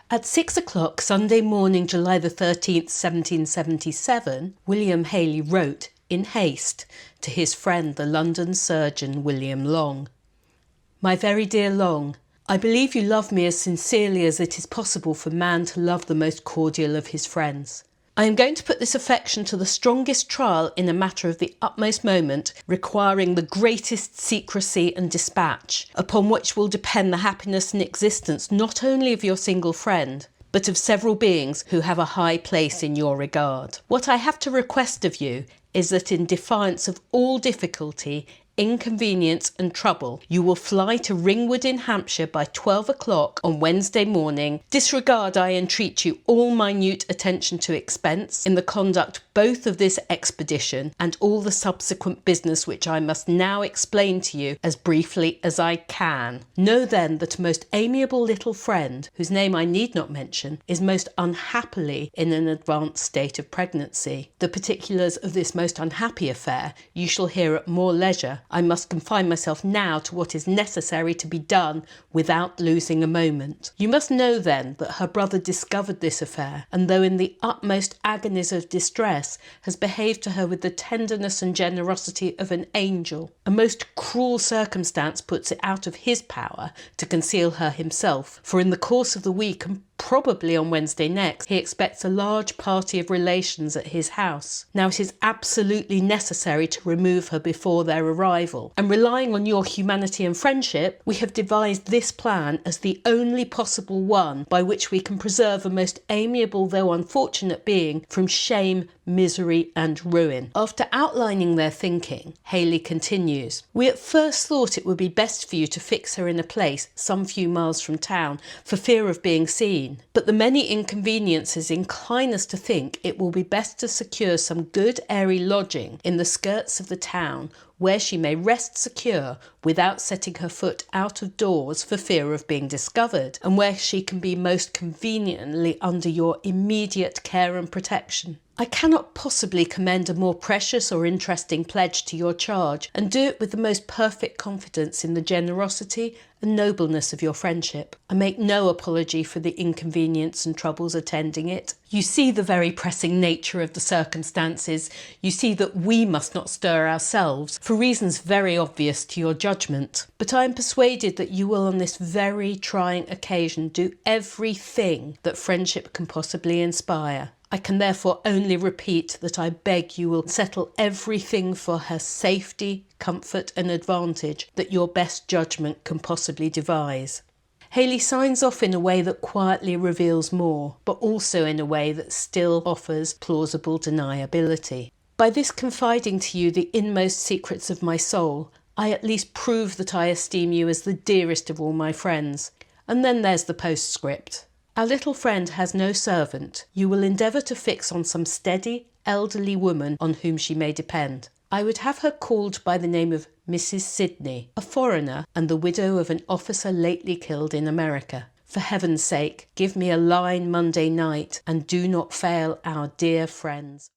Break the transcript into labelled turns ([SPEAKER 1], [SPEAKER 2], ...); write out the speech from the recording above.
[SPEAKER 1] At 6 o'clock Sunday morning, July the 13th, 1777, William Hayley wrote, in haste, to his friend the London surgeon William Long. My very dear Long, I believe you love me as sincerely as it is possible for man to love the most cordial of his friends. I am going to put this affection to the strongest trial in a matter of the utmost moment, requiring the greatest secrecy and dispatch, upon which will depend the happiness and existence not only of your single friend, but of several beings who have a high place in your regard. What I have to request of you is that in defiance of all difficulty, inconvenience and trouble, you will fly to Ringwood in Hampshire by 12 o'clock on Wednesday morning. Disregard, I entreat you, all minute attention to expense in the conduct both of this expedition and all the subsequent business which I must now explain to you as briefly as I can. Know then that a most amiable little friend, whose name I need not mention, is most unhappily in an advanced state of pregnancy. The particulars of this most unhappy affair you shall hear at more leisure. I must confine myself now to what is necessary to be done without losing a moment. You must know then that her brother discovered this affair, and though in the utmost agonies of distress, has behaved to her with the tenderness and generosity of an angel. A most cruel circumstance puts it out of his power to conceal her himself, for in the course of the week, and probably on Wednesday next, he expects a large party of relations at his house. Now it is absolutely necessary to remove her before their arrival, and relying on your humanity and friendship, we have devised this plan as the only possible one by which we can preserve a most amiable though unfortunate being from shame, misery and ruin. After outlining their thinking, Hayley continues, we at first thought it would be best for you to fix her in a place some few miles from town for fear of being seen. But the many inconveniences incline us to think it will be best to secure some good airy lodging in the skirts of the town where she may rest secure without setting her foot out of doors for fear of being discovered, and where she can be most conveniently under your immediate care and protection. I cannot possibly commend a more precious or interesting pledge to your charge, and do it with the most perfect confidence in the generosity and nobleness of your friendship. I make no apology for the inconvenience and troubles attending it. You see the very pressing nature of the circumstances. You see that we must not stir ourselves, for reasons very obvious to your judgment. But I am persuaded that you will on this very trying occasion do everything that friendship can possibly inspire. I can therefore only repeat that I beg you will settle everything for her safety, comfort and advantage that your best judgment can possibly devise. Hayley signs off in a way that quietly reveals more, but also in a way that still offers plausible deniability. By this confiding to you the inmost secrets of my soul, I at least prove that I esteem you as the dearest of all my friends. And then there's the postscript. Our little friend has no servant. You will endeavour to fix on some steady, elderly woman on whom she may depend. I would have her called by the name of Mrs. Sidney, a foreigner and the widow of an officer lately killed in America. For heaven's sake, give me a line Monday night, and do not fail our dear friends.